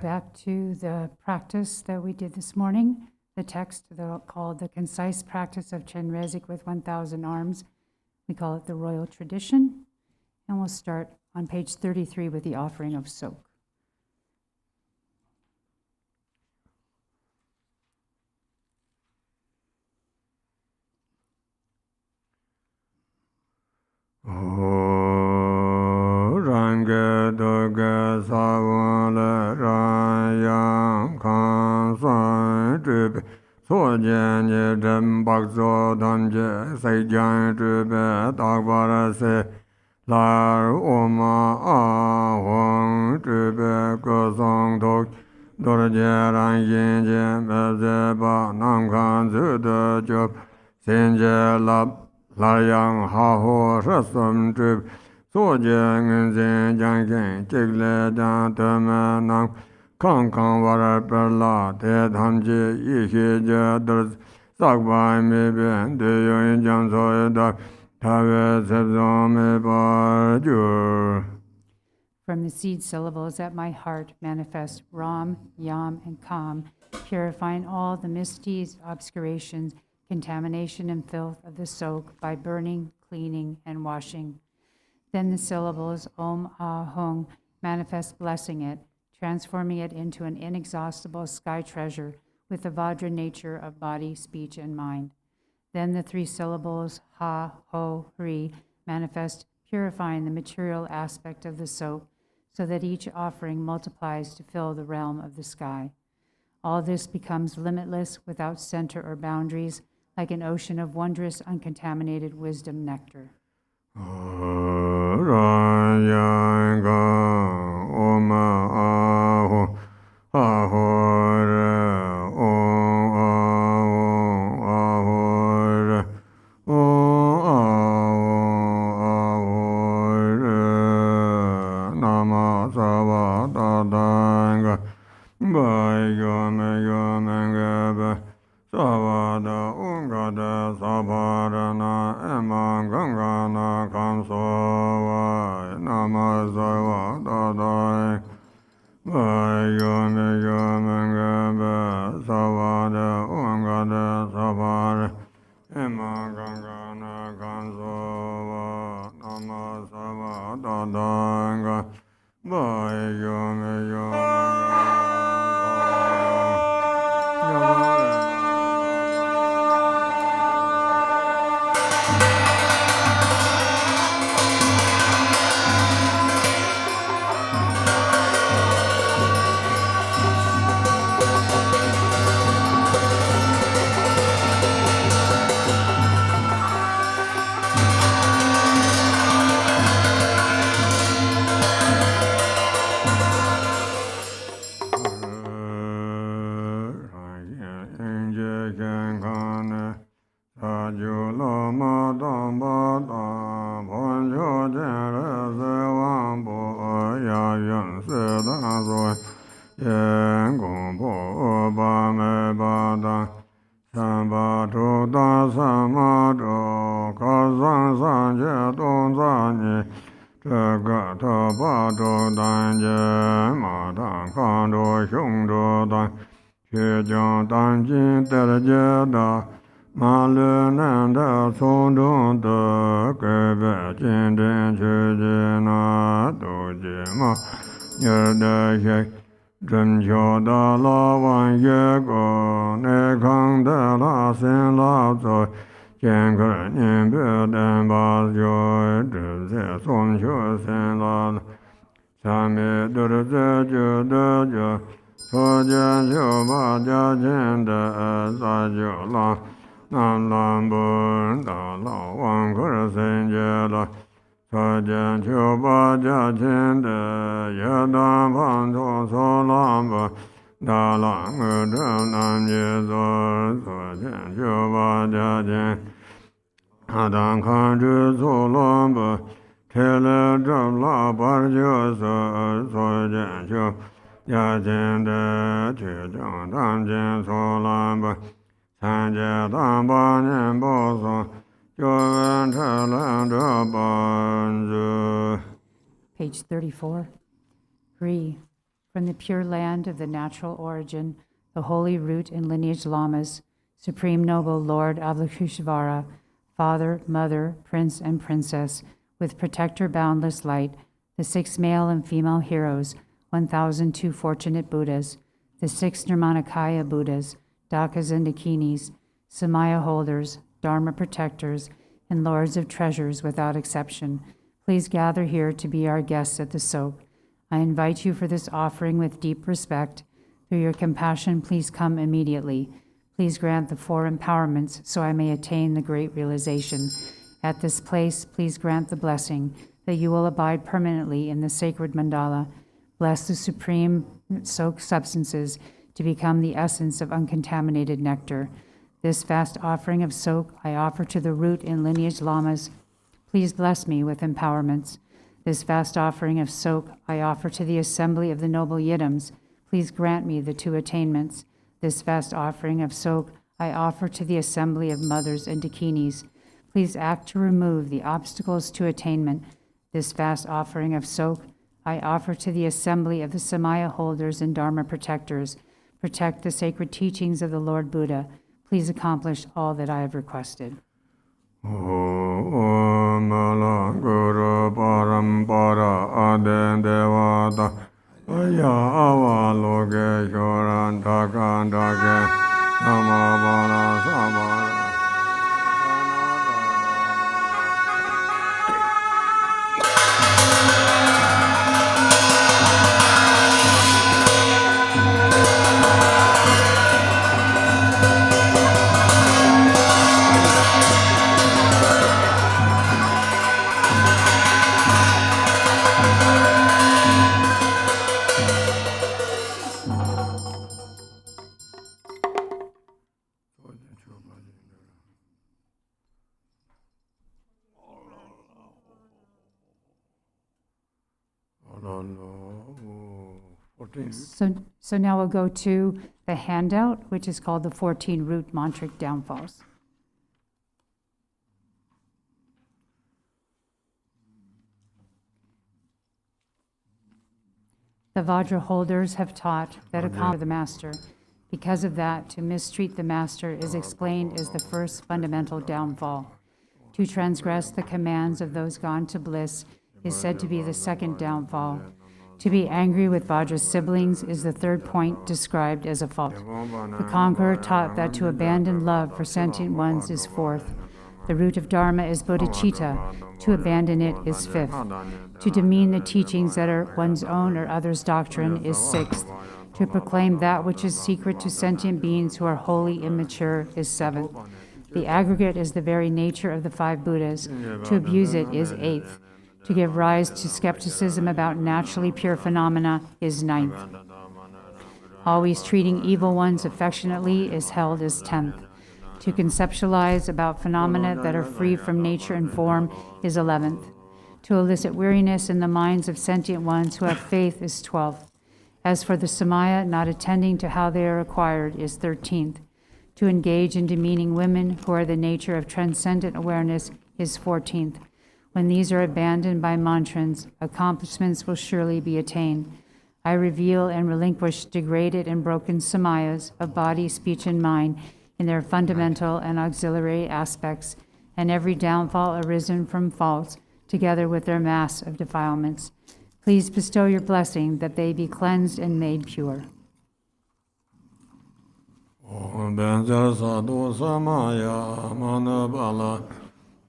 back to the practice that we did this morning, the text called The Concise Practice of Chenrezig with 1,000 Arms. We call it the Royal Tradition. And we'll start on page 33 with the offering of Tsok. From the seed syllables that my heart manifest Ram, Yam, and Kam, purifying all the misdeeds, obscurations, contamination, and filth of the Tsok by burning, cleaning, and washing. Then the syllables Om Ah Hung manifest blessing it, transforming it into an inexhaustible sky treasure with the Vajra nature of body, speech, and mind. Then the three syllables Ha, Ho, Hri manifest purifying the material aspect of the Tsok so that each offering multiplies to fill the realm of the sky. All this becomes limitless without center or boundaries, like an ocean of wondrous, uncontaminated wisdom nectar. Page 34. Hri. from the pure land of the natural origin, the holy root and lineage Lamas, Supreme Noble Lord Avalokiteshvara, Father, Mother, Prince, and Princess, with Protector Boundless Light, the 6 male and female heroes, 1,002 fortunate Buddhas, the 6 Nirmanakaya Buddhas, Dakas and Dakinis, Samaya holders, Dharma protectors, and lords of treasures without exception, please gather here to be our guests at the Tsok. I invite you for this offering with deep respect. Through your compassion, please come immediately. Please grant the 4 empowerments so I may attain the great realization. At this place, please grant the blessing that you will abide permanently in the sacred mandala. Bless the supreme Tsok substances to become the essence of uncontaminated nectar. This vast offering of Tsok I offer to the root and lineage Lamas. Please bless me with empowerments. This vast offering of Tsok I offer to the assembly of the noble Yidams. Please grant me the 2 attainments. This vast offering of Tsok I offer to the assembly of mothers and dakinis. Please act to remove the obstacles to attainment. This vast offering of Tsok I offer to the assembly of the Samaya holders and Dharma protectors. Protect the sacred teachings of the Lord Buddha. Please accomplish all that I have requested. Om Guru Parampara Aden Devata Aya Avaloke Shoran Takandake Namo Bala Sabara. So now we'll go to the handout, which is called the 14 Root Mantric Downfalls. The Vajra holders have taught that accomplish the Master. Because of that, to mistreat the Master is explained as the first fundamental downfall. To transgress the commands of those gone to bliss is said to be the second downfall. To be angry with Vajra's siblings is the third point described as a fault. The conqueror taught that to abandon love for sentient ones is fourth. The root of Dharma is bodhicitta. To abandon it is fifth. To demean the teachings that are one's own or others' doctrine is sixth. To proclaim that which is secret to sentient beings who are wholly immature is seventh. The aggregate is the very nature of the 5 Buddhas. To abuse it is eighth. To give rise to skepticism about naturally pure phenomena is ninth. Always treating evil ones affectionately is held as 10th. To conceptualize about phenomena that are free from nature and form is 11th. To elicit weariness in the minds of sentient ones who have faith is 12th. As for the Samaya, not attending to how they are acquired is 13th. To engage in demeaning women who are the nature of transcendent awareness is 14th. When these are abandoned by mantrans, accomplishments will surely be attained. I reveal and relinquish degraded and broken samayas of body, speech, and mind in their fundamental and auxiliary aspects, and every downfall arisen from faults, together with their mass of defilements. Please bestow your blessing that they be cleansed and made pure.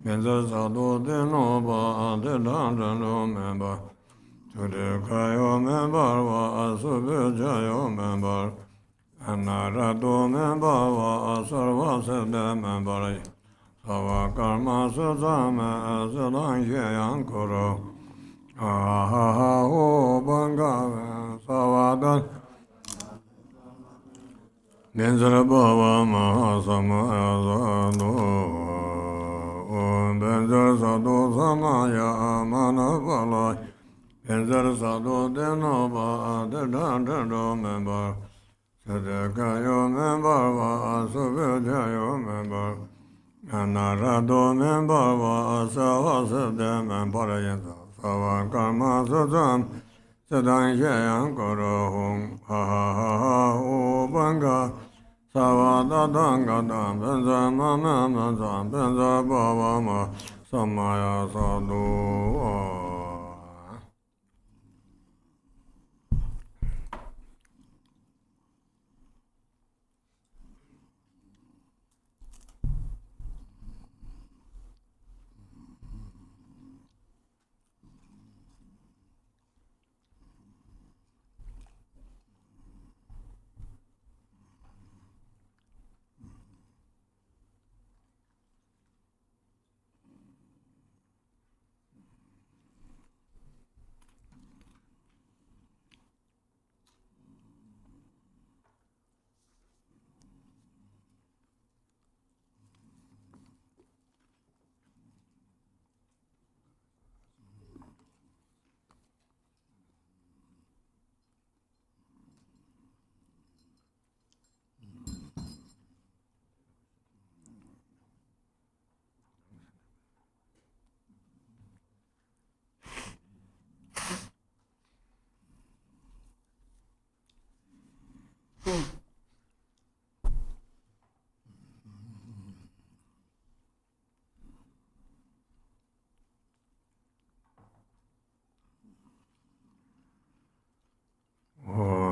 Benzer Sado de Nova, the Dandano member, to the Kayo member, was a Jayo member, and Narado member, was a member, Sava Karma Sazama, as a Lange Yankoro, Aha, O Banga, Savada, Benzer Baba Mahasama, no. Benzer Sado Samaya Manavala, Benzer Sado Denova, the Dandano member, Sedekayo member was a Vijayo member, and Narado member was a member, Sava Karma Sazam, Sadan Shayan Koro Hum Ha Ha Ha Ha O Banga Savada Danga Dam Benza Mama Manza Benza Baba Ma Samaya Sadhu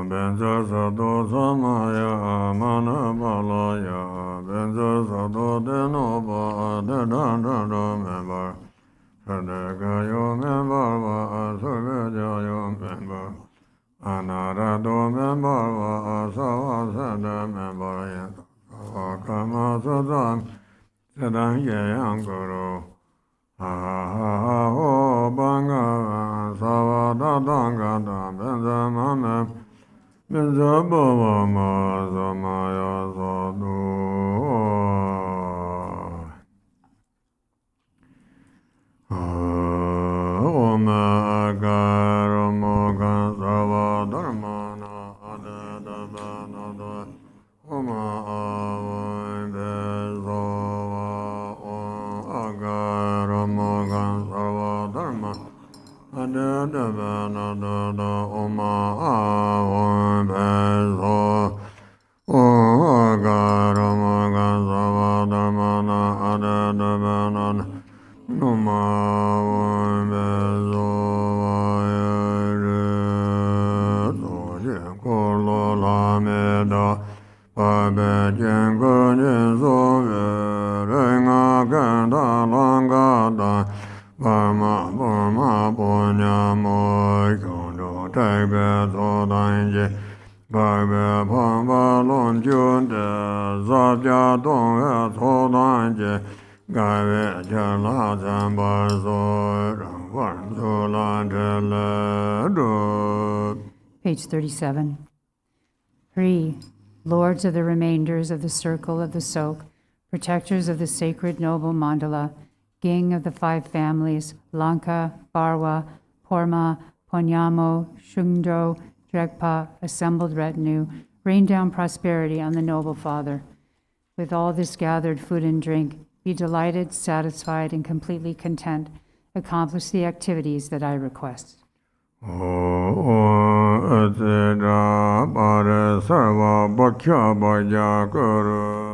Benza Sado Samaya Mana Balaya Benza Sado Denoba Dedanda Member Sadagayo Member Sagayo Member Anarado Member Savasada Member Kama Sadan Sadan Yang Guru Ha ho banga savada danga da benza mame benza baba ma samaya sadhu Om agaro moga savadharmana adada banada Om avai bezava agaro moga savadharma adada banada Om avai bezava agaro moga savadharmana adada banada Om avai bezava kolo lameda Pabe jengo jeso renga kenda langada Parma burma punya moi kondo tebe sodanje Parbe pamba lon junde zabja dongwe sodanje Gaiwe jala zamba so rangwan sulan tele do Page 37. 3. Lords of the remainders of the circle of the Tsok, protectors of the sacred noble mandala, king of the 5 families, Lanka, Barwa, Porma, Ponyamo, Shungdo, Dregpa, assembled retinue, rain down prosperity on the noble father. With all this gathered food and drink, be delighted, satisfied, and completely content. Accomplish the activities that I request. Atira Pare Sarva Bhakya Bhaya Guru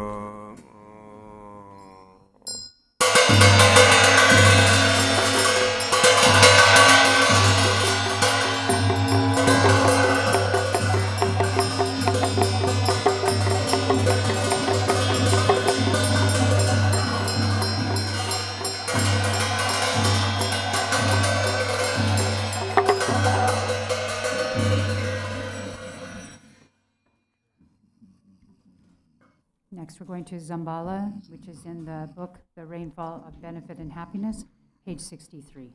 Next, we're going to Zambala, which is in the book, The Rainfall of Benefit and Happiness, page 63.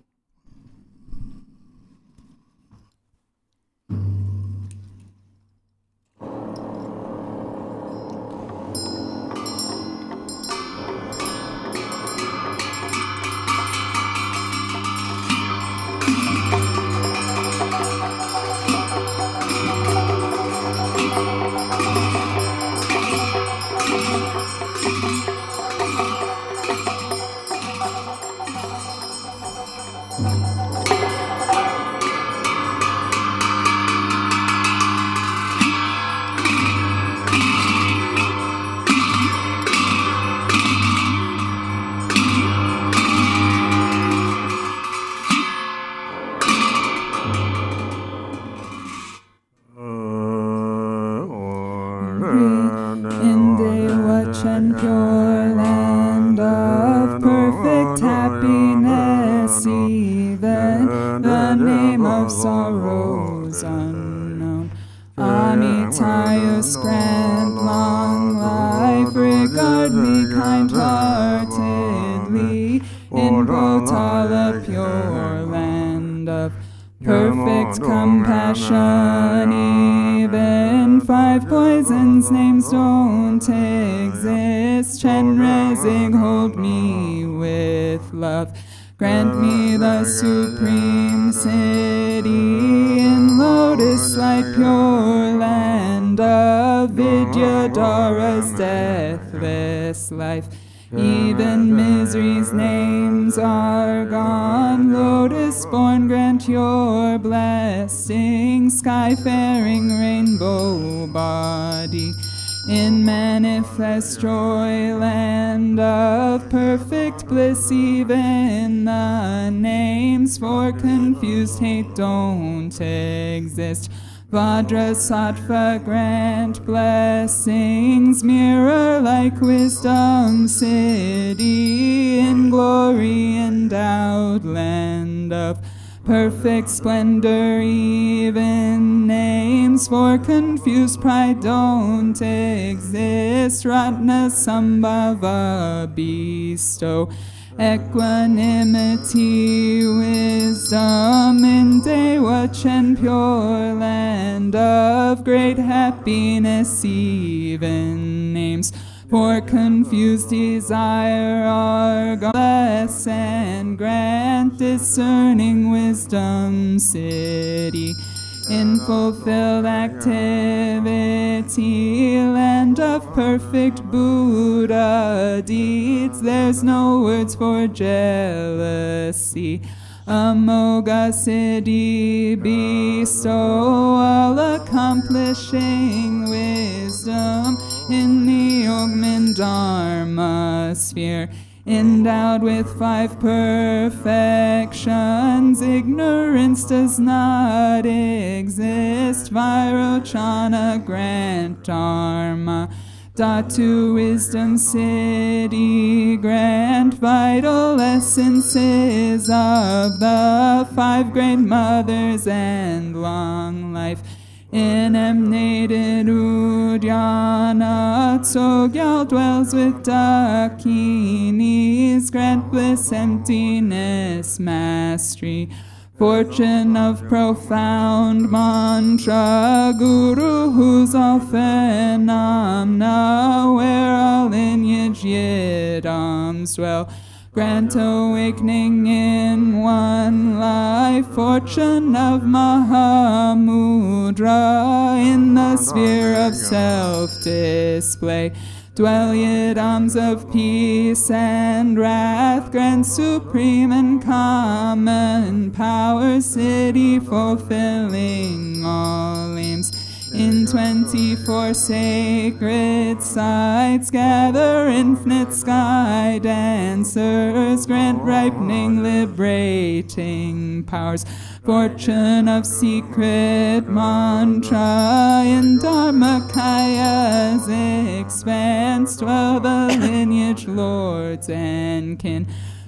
in Dewa pure land of perfect happiness, even the name of sorrows unknown. Amitayus grant long life, regard me kind-heartedly, in Potala pure land of perfect compassion. Even 5 poisons names don't exist. Chenrezig, hold me with love. Grant me the supreme city in lotus light pure land of Vidyadhara's deathless life. Even misery's names are gone. Lotus born, grant your blessing. Sky-faring rainbow body, in manifest joy land of perfect bliss. Even the names for confused hate don't exist. Vajrasattva, grant blessings. Mirror-like wisdom city, in glory endowed land of perfect splendor. Even names for confused pride don't exist. Ratna Sambhava, bestow equanimity, wisdom in Dewa pure land of great happiness. Even names for confused desire are gone. Bless and grant discerning wisdom city, in fulfilled activity, land of perfect Buddha deeds. There's no words for jealousy. Amoga Siddhi, bestow all-accomplishing wisdom in the Yogmin Dharma sphere, endowed with 5 perfections. Ignorance does not exist. Vairochana, grant Dharma. Dhatu, wisdom city, grant vital essences of the 5 great mothers and long life. In emanated Uddiyana, Tsok dwells with Dakinis. Grant bliss, emptiness, mastery, fortune of profound mantra. Guru, who's all phenomena, where all lineage yidams dwell. Grant awakening in one life, fortune of Mahamudra, in the sphere of self-display. Dwell yidams of peace and wrath, grant supreme and common power, city fulfilling all aims. In 24 sacred sites, gather infinite sky dancers, grant ripening, liberating powers. Fortune of secret mantra, in Dharmakaya's expanse, dwell the lineage lords and kin.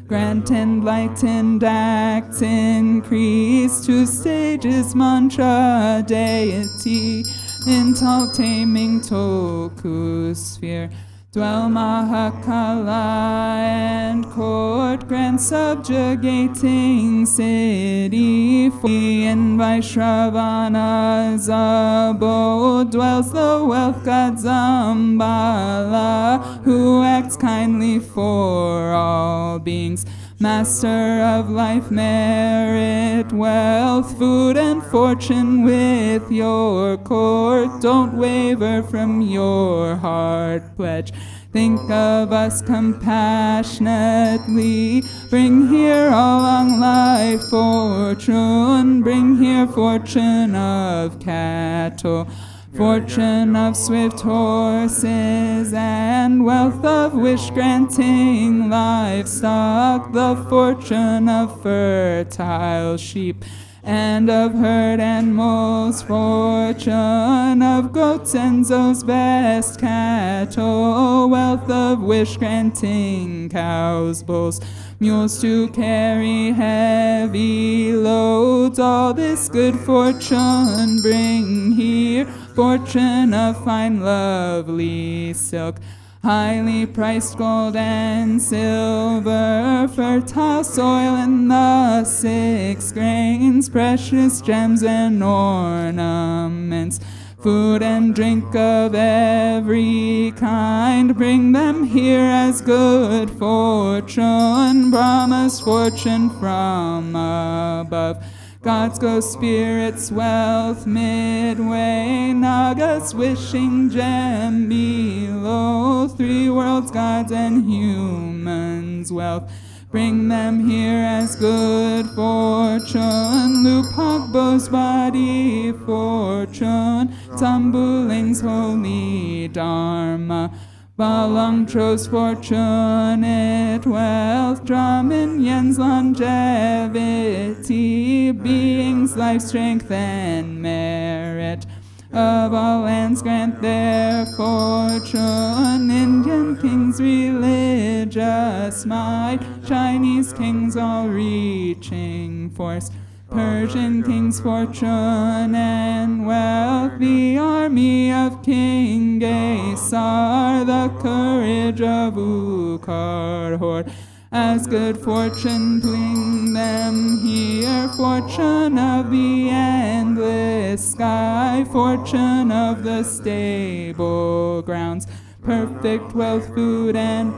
Grant enlightened acts increase, 2 stages mantra deity, in tall taming Toku sphere. Dwell Mahakala and court, grant subjugating city. In Vaishravana's abode dwells the wealth god Zambala, who acts kindly for all beings. Master of life, merit, wealth, food, and fortune with your court. Don't waver from your heart pledge. Think of us compassionately. Bring here all long life fortune. Bring here fortune of cattle, fortune of swift horses, and wealth of wish-granting livestock. The fortune of fertile sheep and of herd animals fortune, of goats and those best cattle, wealth of wish-granting cows, bulls, mules to carry heavy loads, all this good fortune bring here, fortune of fine lovely silk, highly priced gold and silver, fertile soil and the 6 grains, precious gems and ornaments, food and drink of every kind, bring them here as good fortune, Brahma's fortune from above. Gods, ghosts, spirits, wealth midway, Nagas wishing gem below, 3 worlds, gods and humans, wealth. Bring them here as good fortune, Lupagbo's body fortune, Tambuling's holy dharma, Balong Tro's fortunate wealth, Draminyan's longevity, beings life, strength, and merit. Of all lands grant their fortune, Indian kings religious might, Chinese kings all reaching force, Persian kings fortune and wealth, the army of King Gesar, the courage of Ukarhor, as good fortune bring them here, fortune of the endless sky, fortune of the stable grounds, perfect wealth, food, and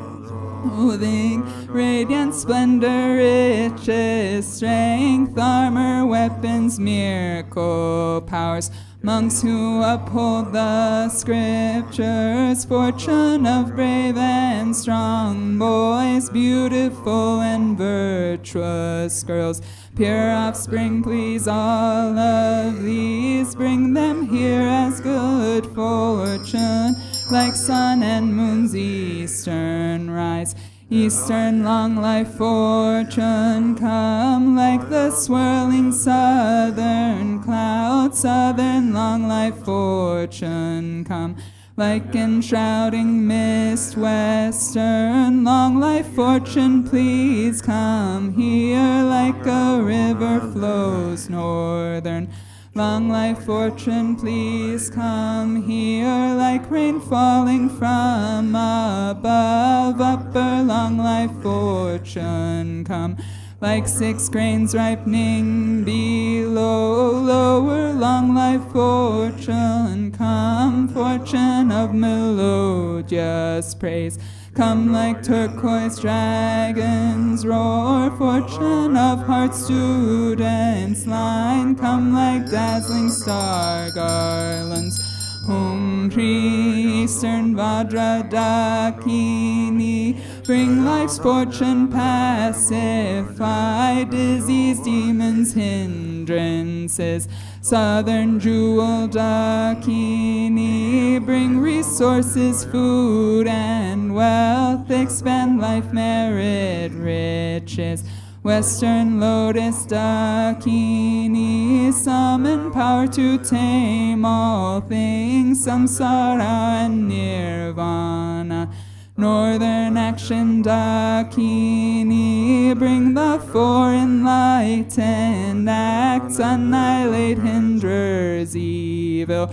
clothing, radiant splendor, riches, strength, armor, weapons, miracle powers, monks who uphold the scriptures, fortune of brave and strong boys, beautiful and virtuous girls, pure offspring, please all of these, bring them here as good fortune, like sun and moon's eastern rise, eastern long life fortune come, like the swirling southern cloud, southern long life fortune come, like enshrouding mist western long life fortune, please come here, like a river flows northern long life fortune, please come here, like rain falling from above, upper long life fortune come, like 6 grains ripening below, lower long life fortune come, fortune of melodious praise, come like turquoise dragons roar, fortune of heart students line, come like dazzling star garlands, Hum Kri Eastern Vajra Dakini, bring life's fortune, pacify disease, demons, hindrances, southern jewel Dakini, bring resources, food, and wealth, expand life, merit, riches, western lotus Dakini, summon power to tame all things, samsara and nirvana, northern action Dakini, bring the 4 enlightened acts, annihilate hinders evil,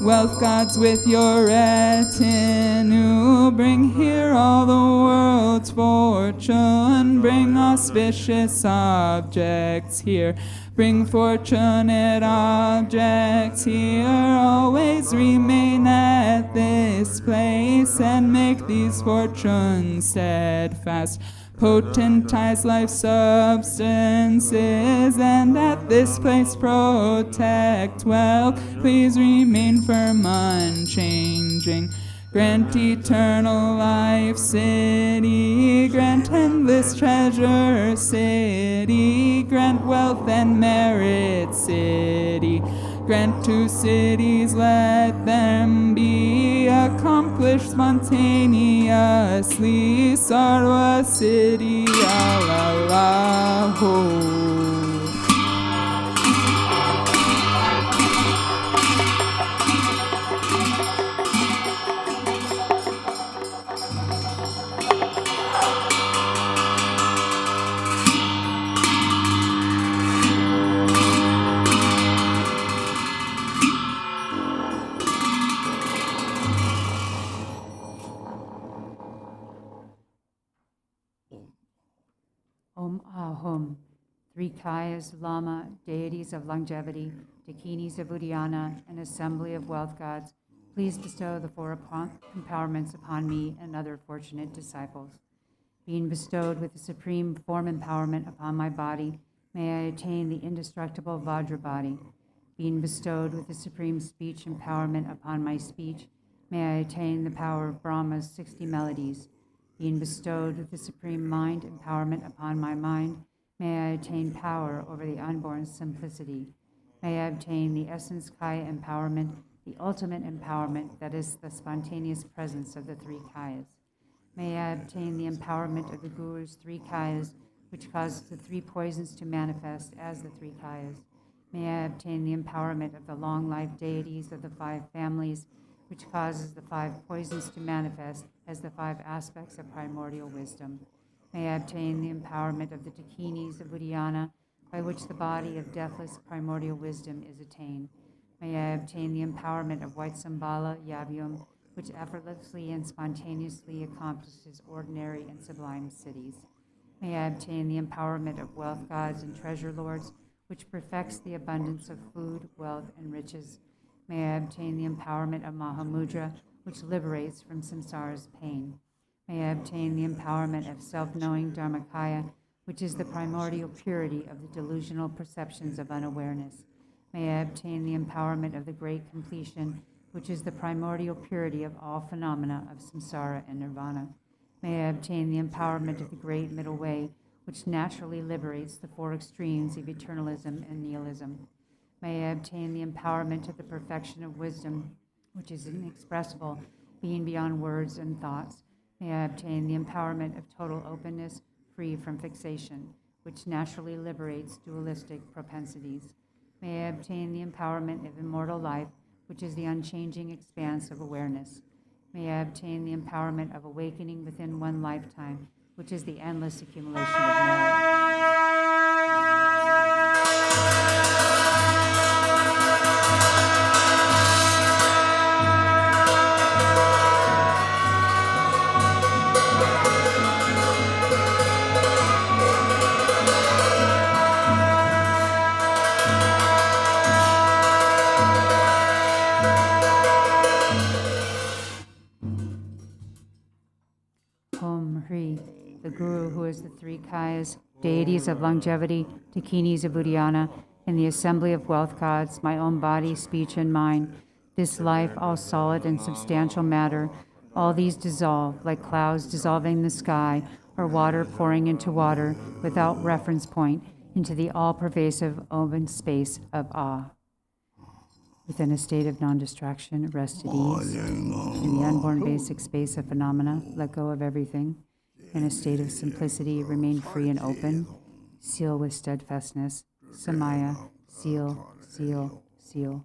wealth gods with your retinue, bring here all the world's fortune, bring auspicious objects here, bring fortunate objects here, always remain at this place, and make these fortunes steadfast, potentize life substances, and at this place protect wealth, please remain firm, unchanging, grant eternal life city, grant endless treasure city, grant wealth and merit city, grant 2 cities, let them be accomplished spontaneously, Sarva city, Allah, Ahum, three Kayas, Lama, deities of longevity, Dakinis of Uddiyana, and assembly of wealth gods, please bestow the four empowerments upon me and other fortunate disciples. Being bestowed with the supreme form empowerment upon my body, may I attain the indestructible Vajra body. Being bestowed with the supreme speech empowerment upon my speech, may I attain the power of Brahma's 60 melodies. Being bestowed with the supreme mind empowerment upon my mind, may I attain power over the unborn simplicity. May I obtain the essence Kaya empowerment, the ultimate empowerment that is the spontaneous presence of the three Kayas. May I obtain the empowerment of the Guru's three Kayas, which causes the three poisons to manifest as the three Kayas. May I obtain the empowerment of the long-life deities of the five families, which causes the five poisons to manifest as the five aspects of primordial wisdom. May I obtain the empowerment of the Dakinis of Uddiyana, by which the body of deathless primordial wisdom is attained. May I obtain the empowerment of white Zambala, Yavyum, which effortlessly and spontaneously accomplishes ordinary and sublime cities. May I obtain the empowerment of wealth gods and treasure lords, which perfects the abundance of food, wealth, and riches. May I obtain the empowerment of Mahamudra, which liberates from samsara's pain. May I obtain the empowerment of self-knowing Dharmakaya, which is the primordial purity of the delusional perceptions of unawareness. May I obtain the empowerment of the great completion, which is the primordial purity of all phenomena of samsara and nirvana. May I obtain the empowerment of the great middle way, which naturally liberates the four extremes of eternalism and nihilism. May I obtain the empowerment of the perfection of wisdom, which is inexpressible, being beyond words and thoughts. May I obtain the empowerment of total openness, free from fixation, which naturally liberates dualistic propensities. May I obtain the empowerment of immortal life, which is the unchanging expanse of awareness. May I obtain the empowerment of awakening within one lifetime, which is the endless accumulation of merit. The Guru, who is the three Kayas, deities of longevity, Dakinis of Uddiyana, and the assembly of wealth gods, my own body, speech, and mind, this life, all solid and substantial matter, all these dissolve, like clouds dissolving the sky, or water pouring into water, without reference point, into the all-pervasive open space of awe. Within a state of non-distraction, rest at ease. In the unborn basic space of phenomena, let go of everything. In a state of simplicity, remain free and open. Seal with steadfastness. Samaya, seal, seal, seal.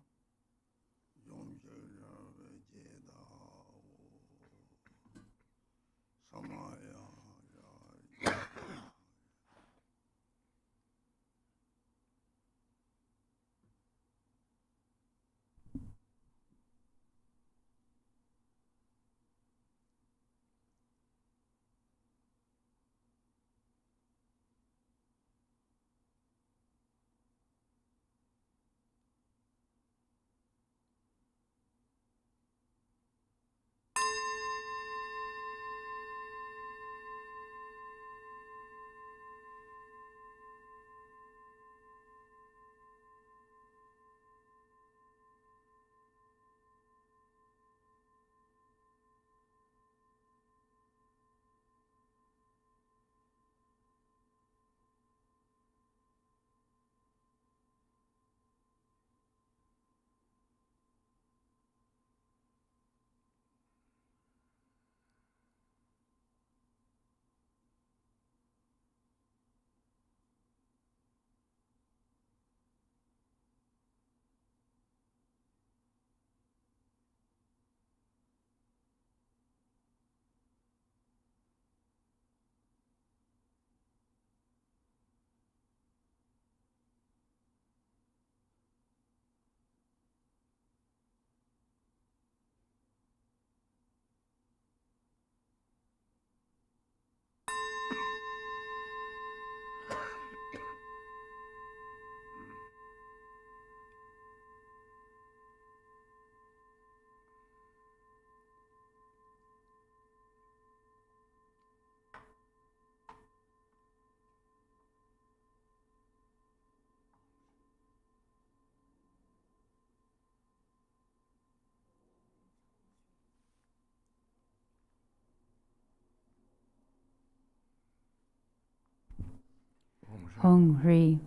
Hong Ri.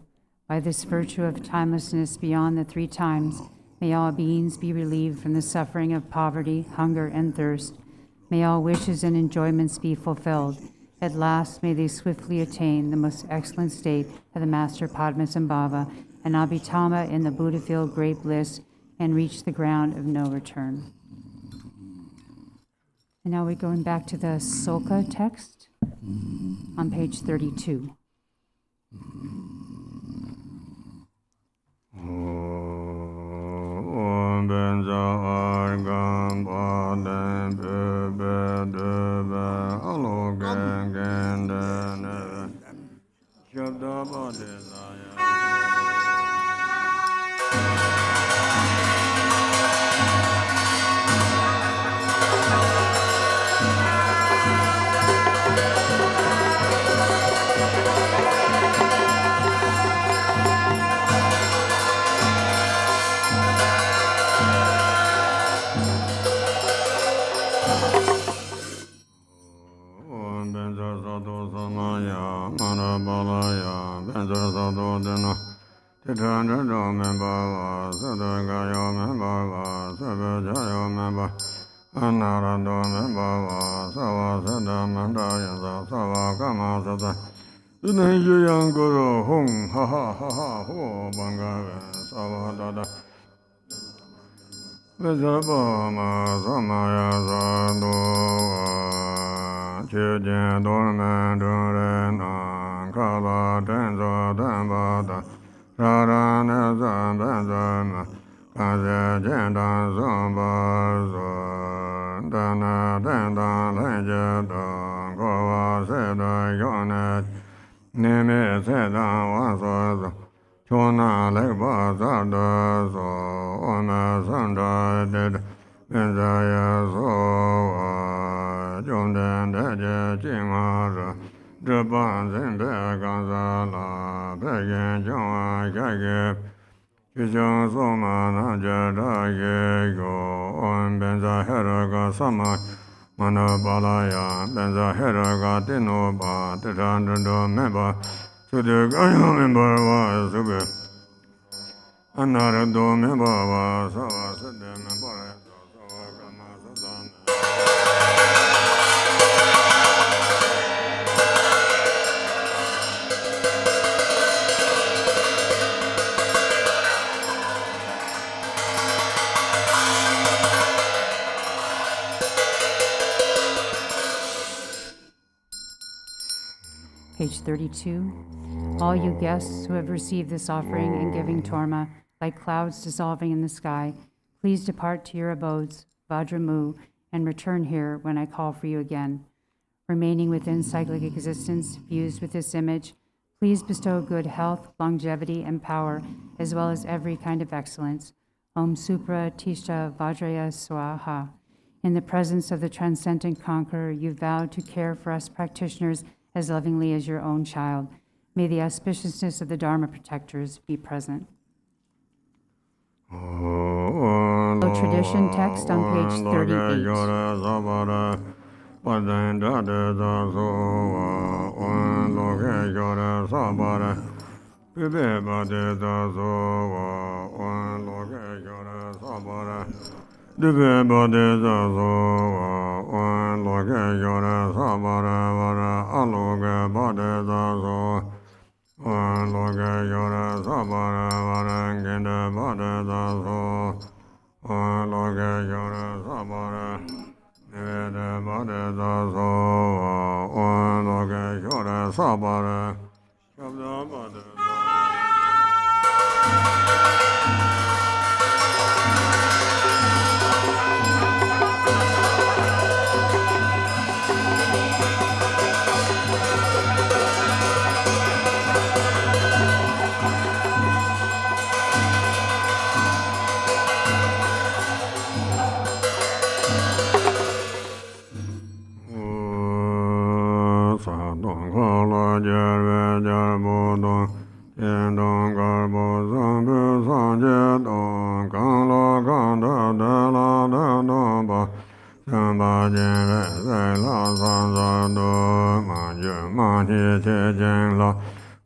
By this virtue of timelessness beyond the three times, may all beings be relieved from the suffering of poverty, hunger, and thirst. May all wishes and enjoyments be fulfilled. At last, may they swiftly attain the most excellent state of the Master Padmasambhava and Abhidhamma in the Buddha-filled great bliss and reach the ground of no return. And now we're going back to the Sölkha text on page 32. Page 32. All you guests who have received this offering and giving torma, like clouds dissolving in the sky, please depart to your abodes, Vajramu, and return here when I call for you again. Remaining within cyclic existence, fused with this image, please bestow good health, longevity, and power, as well as every kind of excellence. Om Supra Tisha Vajraya Swaha. In the presence of the transcendent conqueror, you vowed to care for us practitioners as lovingly as your own child. May the auspiciousness of the Dharma protectors be present. The tradition text on page 38.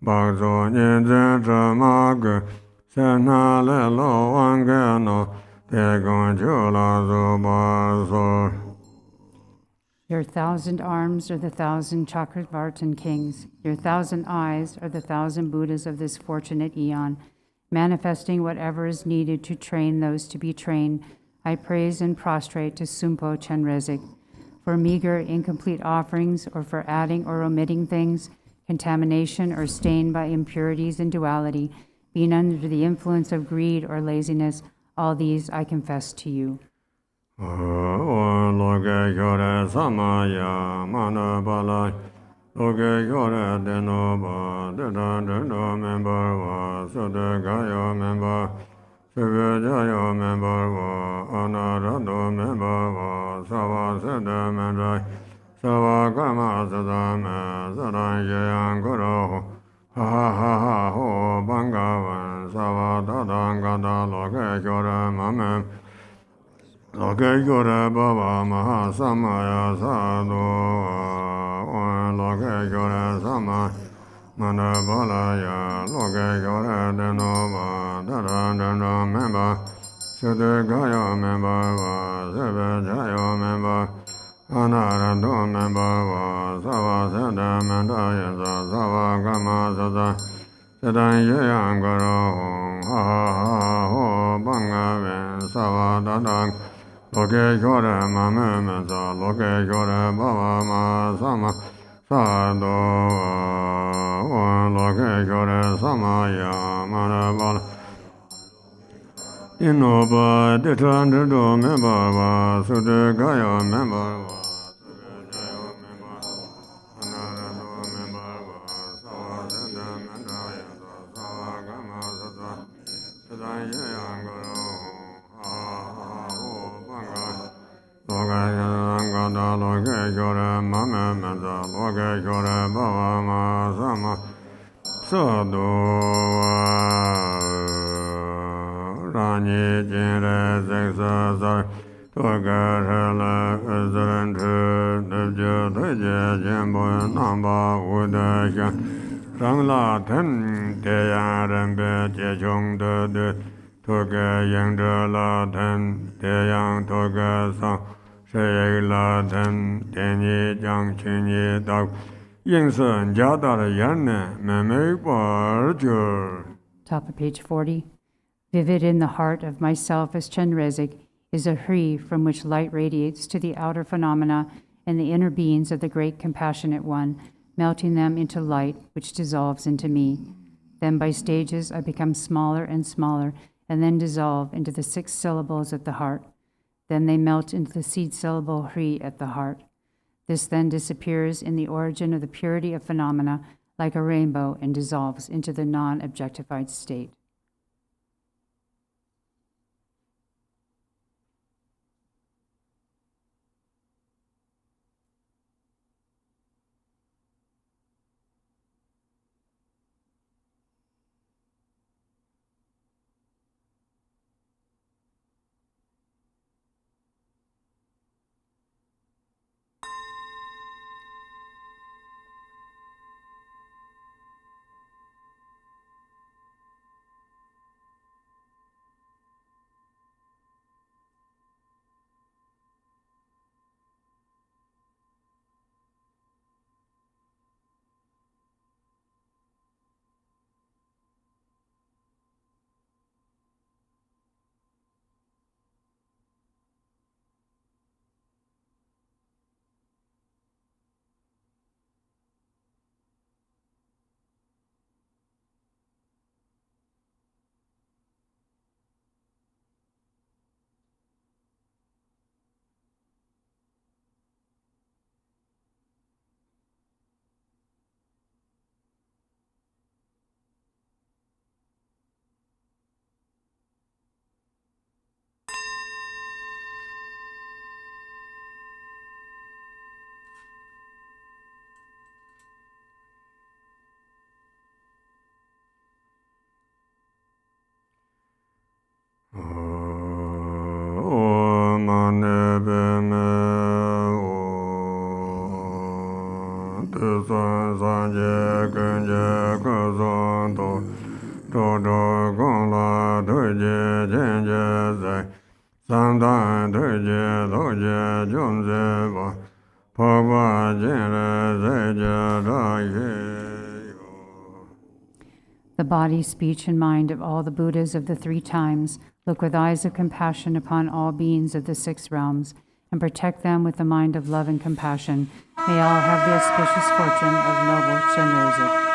bak zo nyen zhen zhe ma ge, sen na le lo wan ge no, te gong ju la zu ba so. Your 1,000 arms are the 1,000 Chakravartin kings. Your 1,000 eyes are the 1,000 Buddhas of this fortunate eon, manifesting whatever is needed to train those to be trained. I praise and prostrate to Sumpo Chenrezig. For meager, incomplete offerings, or for adding or omitting things, contamination or stained by impurities and duality, being under the influence of greed or laziness, all these I confess to you. Loge yore samaya mana balai, loge yore deno ba, deno member wa, sode gayo member, sebe jayo member wa, anarado member wa, sawa sede member, sawa kama sadame, sadan yeyan goro, ha ha ha ha ho, bangavan, sawa dadan gada loge yore mamem, loge yore baba maha samaya sadhu loge yore sama mana balaya loge yore deno ba dada deno memba sede gaya memba ba sebe jayo memba anarado memba ba sava sede menda yasa sava gama sada sedan yeyan garo ha ha ha ho banga ven sava dadan loge yore mame meza, loge yore baba ma sama sado, loge yore sama ya mana bala. Inoba detan do me baba, sude gaya me baba, sude jayo me baba, anara do me baba, sawa sede menda yasa, sawa gama sasa, sedan yeyan garo, ha ha ho banga. Loge gada loge yore mame meza, loge yore baba ma sama sadhu rani Chenrezig Sadhana toge hele zren tu nubje teje jembo namba ude shan rang la ten te yan renbe je chung de de toge yang de la ten te yang toge sang she la ten ten ye jang chen ye dao yin sen jia da de yan ne me me par ju. Top of page 40. Vivid in the heart of myself as Chenrezig is a Hri from which light radiates to the outer phenomena and the inner beings of the great compassionate one, melting them into light which dissolves into me. Then by stages I become smaller and smaller and then dissolve into the 6 syllables at the heart. Then they melt into the seed syllable Hri at the heart. This then disappears in the origin of the purity of phenomena like a rainbow and dissolves into the non-objectified state. to do do gong la du je jen je zai san dan du je lo je jun je ba pa ba jen le zai je da ye yo. The body, speech, and mind of all the Buddhas of the three times look with eyes of compassion upon all beings of the six realms and protect them with the mind of love and compassion. May all have the auspicious fortune of noble Chenrezig.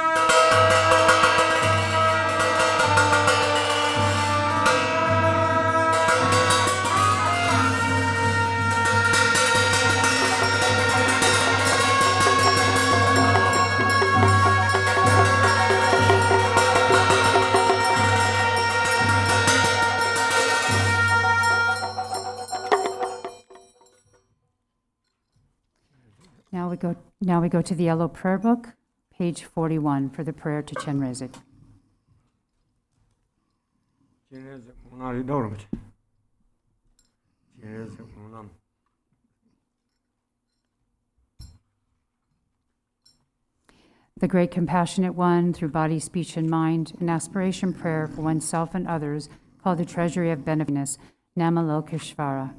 Now we go to the yellow prayer book, page 41, for the prayer to Chenrezig. The great compassionate one, through body, speech, and mind, an aspiration prayer for oneself and others, called the treasury of beneficence, Namalokeshvara.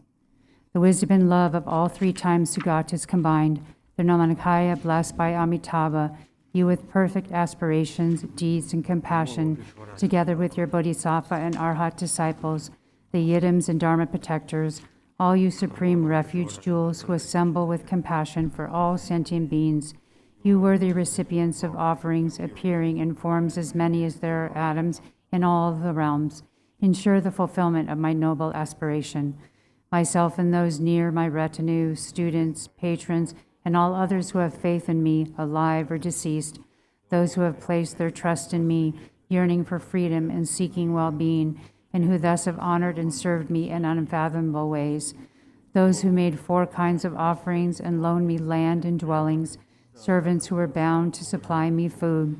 The wisdom and love of all three times Sugatas combined, the Namanikaya blessed by Amitabha, you with perfect aspirations, deeds, and compassion, together with your Bodhisattva and Arhat disciples, the Yidams and Dharma protectors, all you supreme refuge jewels who assemble with compassion for all sentient beings, you worthy recipients of offerings appearing in forms as many as there are atoms in all the realms, ensure the fulfillment of my noble aspiration. Myself and those near my retinue, students, patrons, and all others who have faith in me, alive or deceased, those who have placed their trust in me, yearning for freedom and seeking well-being, and who thus have honored and served me in unfathomable ways, those who made 4 kinds of offerings and loaned me land and dwellings, servants who were bound to supply me food,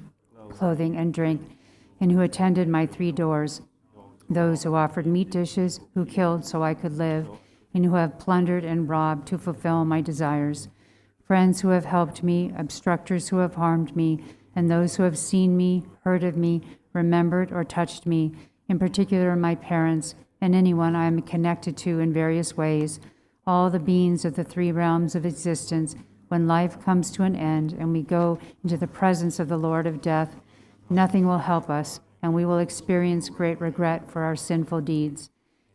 clothing, and drink, and who attended my 3 doors, those who offered meat dishes, who killed so I could live, and who have plundered and robbed to fulfill my desires, friends who have helped me, obstructors who have harmed me, and those who have seen me, heard of me, remembered or touched me, in particular my parents, and anyone I am connected to in various ways, all the beings of the 3 realms of existence. When life comes to an end and we go into the presence of the Lord of Death, nothing will help us, and we will experience great regret for our sinful deeds.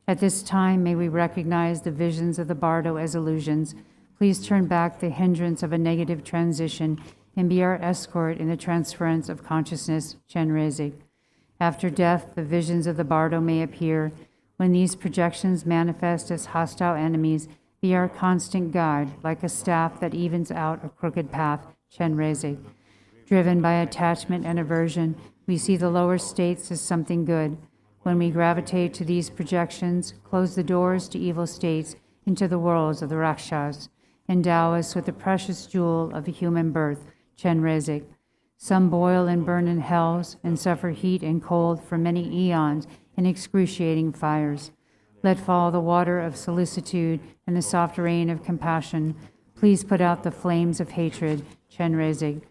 At this time, may we recognize the visions of the bardo as illusions. Please turn back the hindrance of a negative transition and be our escort in the transference of consciousness, Chenrezig. After death, the visions of the bardo may appear. When these projections manifest as hostile enemies, be our constant guide, like a staff that evens out a crooked path, Chenrezig. Driven by attachment and aversion, we see the lower states as something good. When we gravitate to these projections, close the doors to evil states into the worlds of the Rakshas. Endow us with the precious jewel of a human birth, Chenrezig. Some boil and burn in hells and suffer heat and cold for many eons in excruciating fires. Let fall the water of solicitude and the soft rain of compassion. Please put out the flames of hatred, Chenrezig.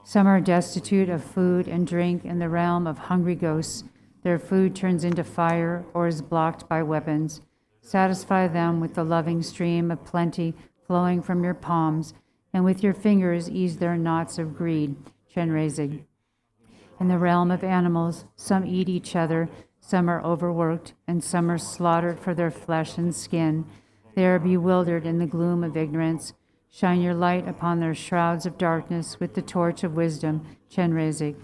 Some are destitute of food and drink in the realm of hungry ghosts. Their food turns into fire or is blocked by weapons. Satisfy them with the loving stream of plenty flowing from your palms, and with your fingers ease their knots of greed, Chenrezig. In the realm of animals, some eat each other, some are overworked, and some are slaughtered for their flesh and skin. They are bewildered in the gloom of ignorance. Shine your light upon their shrouds of darkness with the torch of wisdom, Chenrezig.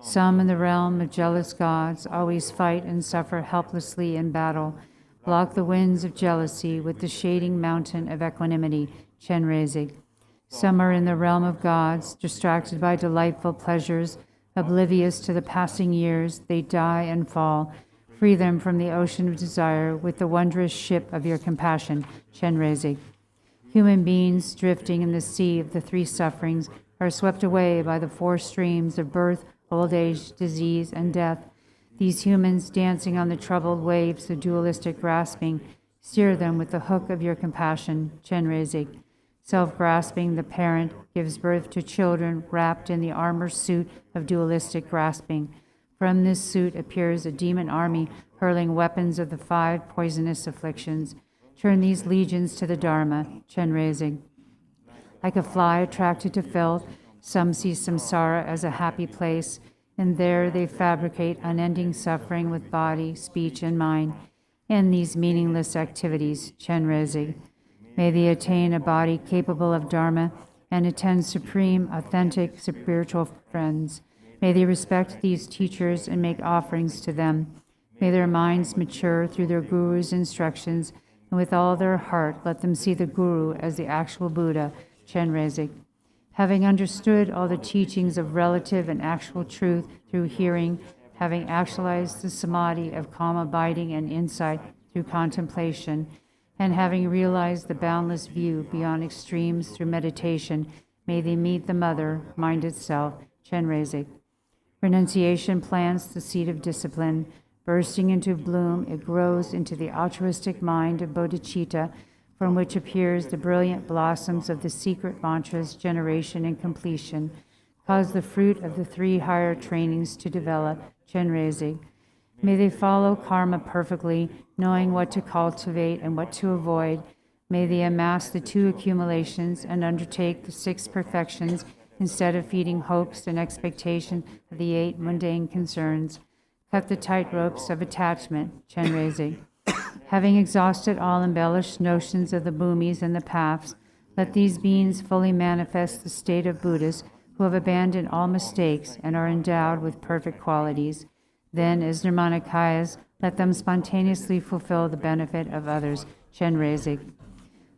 Some in the realm of jealous gods always fight and suffer helplessly in battle. Block the winds of jealousy with the shading mountain of equanimity, Chenrezig. Some are in the realm of gods, distracted by delightful pleasures, oblivious to the passing years, they die and fall. Free them from the ocean of desire with the wondrous ship of your compassion, Chenrezig. Human beings drifting in the sea of the 3 sufferings are swept away by the 4 streams of birth, old age, disease, and death. These humans dancing on the troubled waves of dualistic grasping, steer them with the hook of your compassion, Chenrezig. Self-grasping, the parent gives birth to children wrapped in the armor suit of dualistic grasping. From this suit appears a demon army hurling weapons of the 5 poisonous afflictions. Turn these legions to the Dharma, Chenrezig. Like a fly attracted to filth, some see samsara as a happy place, and there they fabricate unending suffering with body, speech, and mind. In these meaningless activities, Chenrezig. May they attain a body capable of Dharma and attend supreme, authentic spiritual friends. May they respect these teachers and make offerings to them. May their minds mature through their Guru's instructions, and with all their heart let them see the Guru as the actual Buddha, Chenrezig. Having understood all the teachings of relative and actual truth through hearing, having actualized the samadhi of calm abiding and insight through contemplation, and having realized the boundless view beyond extremes through meditation, may they meet the Mother, mind itself, Chenrezig. Renunciation plants the seed of discipline. Bursting into bloom, it grows into the altruistic mind of bodhicitta, from which appears the brilliant blossoms of the secret mantras, generation and completion. Cause the fruit of the 3 higher trainings to develop, Chenrezig. May they follow karma perfectly, knowing what to cultivate and what to avoid. May they amass the 2 accumulations and undertake the 6 perfections instead of feeding hopes and expectation of the 8 mundane concerns. Cut the tight ropes of attachment, Chenrezig. Having exhausted all embellished notions of the bhumis and the paths, let these beings fully manifest the state of Buddhas who have abandoned all mistakes and are endowed with perfect qualities. Then, as Nirmanakayas, let them spontaneously fulfill the benefit of others, Chenrezig.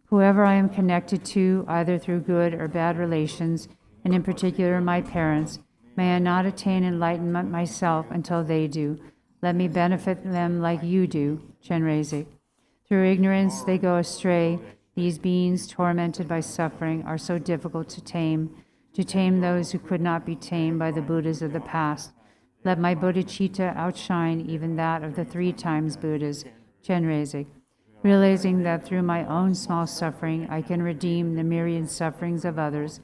Whoever I am connected to, either through good or bad relations, and in particular my parents, may I not attain enlightenment myself until they do. Let me benefit them like you do, Chenrezig. Through ignorance they go astray. These beings tormented by suffering are so difficult to tame those who could not be tamed by the Buddhas of the past. Let my bodhicitta outshine even that of the 3 times Buddhas, Chenrezig. Realizing that through my own small suffering I can redeem the myriad sufferings of others,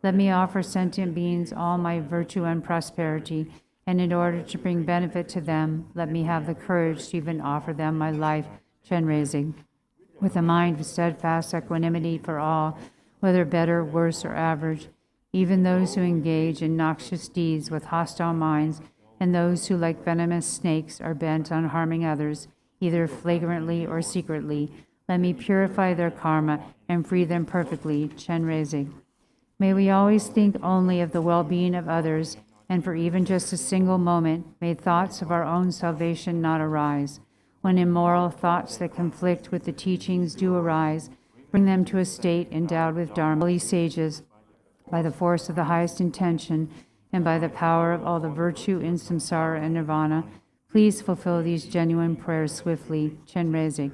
let me offer sentient beings all my virtue and prosperity, and in order to bring benefit to them, let me have the courage to even offer them my life, Chenrezig. With a mind of steadfast equanimity for all, whether better, worse, or average, even those who engage in noxious deeds with hostile minds, and those who, like venomous snakes, are bent on harming others, either flagrantly or secretly, let me purify their karma and free them perfectly, Chenrezig. May we always think only of the well-being of others, and for even just a single moment, may thoughts of our own salvation not arise. When immoral thoughts that conflict with the teachings do arise, bring them to a state endowed with Dharma. Holy sages, by the force of the highest intention, and by the power of all the virtue in samsara and nirvana, please fulfill these genuine prayers swiftly, Chenrezig.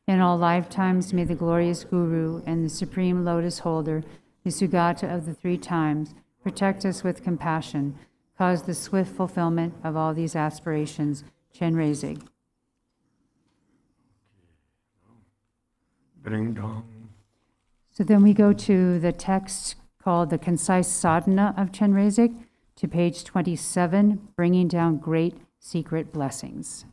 In all lifetimes, may the glorious Guru and the Supreme Lotus Holder, the Sugata of the 3 times, protect us with compassion, cause the swift fulfillment of all these aspirations, Chenrezig. Bring down. So then we go to the text called The Concise Sadhana of Chenrezig, to page 27, Bringing Down Great Secret Blessings.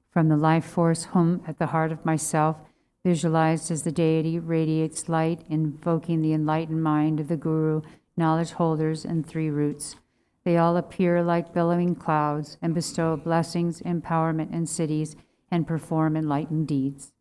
From the life force hum at the heart of myself, visualized as the deity radiates light, invoking the enlightened mind of the Guru, knowledge holders, and 3 roots. They all appear like billowing clouds and bestow blessings, empowerment in cities, and perform enlightened deeds.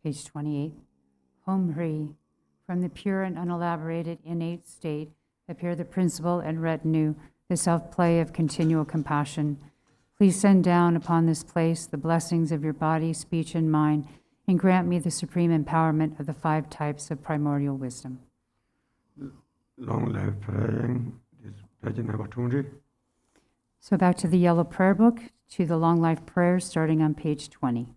Page 28. Hom Hri. From the pure and unelaborated innate state appear the principle and retinue, the self-play of continual compassion. Please send down upon this place the blessings of your body, speech, and mind, and grant me the supreme empowerment of the 5 types of primordial wisdom. Long life praying, this page number 20. So back to the yellow prayer book, to the long life prayers, starting on page 20.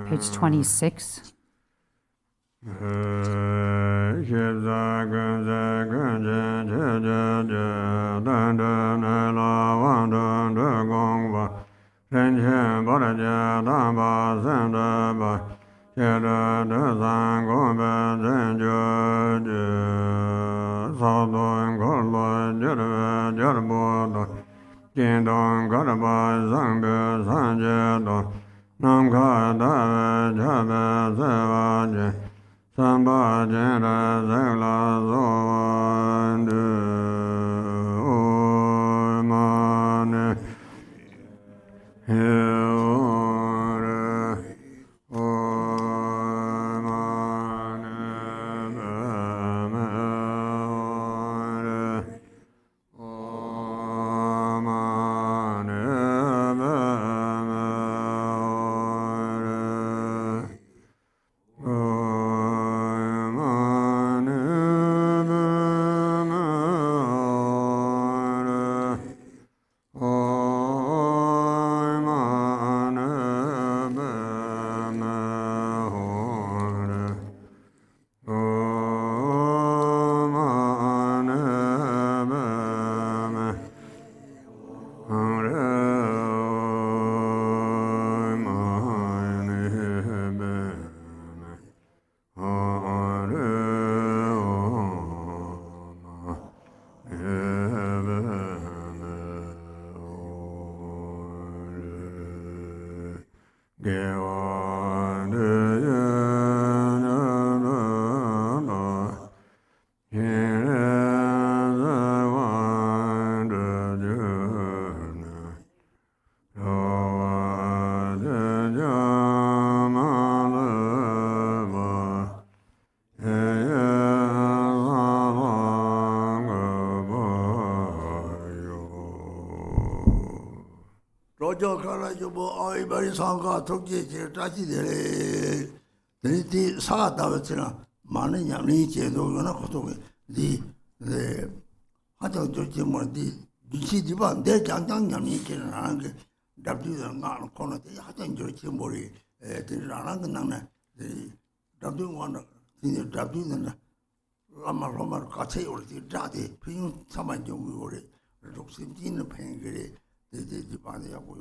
Page 26. Jin Dong Garaba Zangbe Sanje Dong Nam Ka Da Jabe Zeva Je Samba Jera Zegla Zoan Sangha Tokye Tachi the Sadhana Mani Yami Chedo the Hato Jojimo the Divan de Jang Yami King W and Gan Kona the Hatan Jojimori the Rangan the W1 the W and Lama Roma Kate or the Dati Pin Samanjum Roxin Pengri the Divan we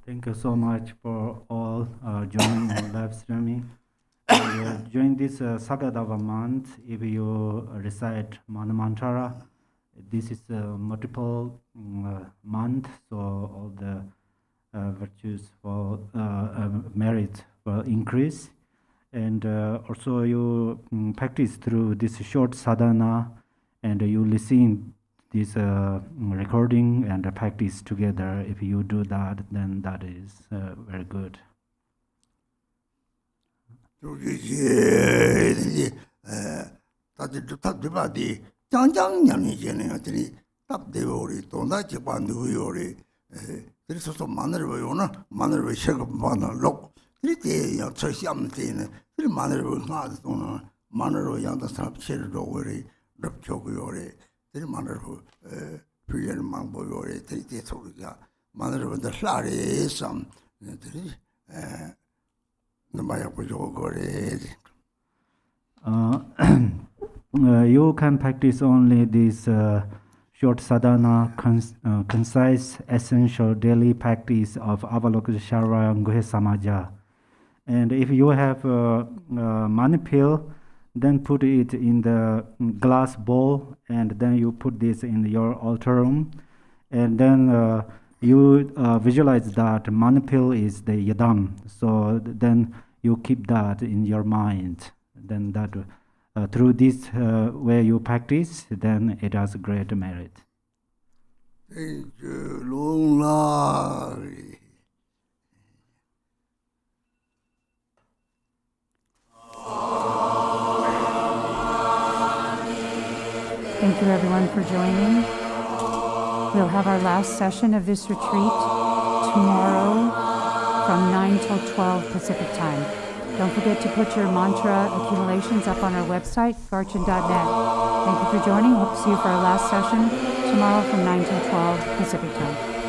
Thank you so much for all joining live streaming. During this Sagadava month, if you recite Mantra, this is a multiple month, so all the virtues for merit will increase. And also you practice through this short sadhana, and you listen this recording and practice together. If you do that, then that is very good. The manner who Priyan Mamboyore, the Tsok, manner of the Flare, some the Mayapojogore. You can practice only this short sadhana, concise, essential daily practice of Avalokiteshvara Guhe Samaja. And if you have money pill, then put it in the glass bowl, and then you put this in your altar room, and then you visualize that money pill is the yadam. So then you keep that in your mind. Then that through this way you practice, then it has great merit. Thank you, long life. Thank you, everyone, for joining. We'll have our last session of this retreat tomorrow from 9 till 12 Pacific time. Don't forget to put your mantra accumulations up on our website, garchin.net. Thank you for joining. Hope to see you for our last session tomorrow from 9 till 12 Pacific time.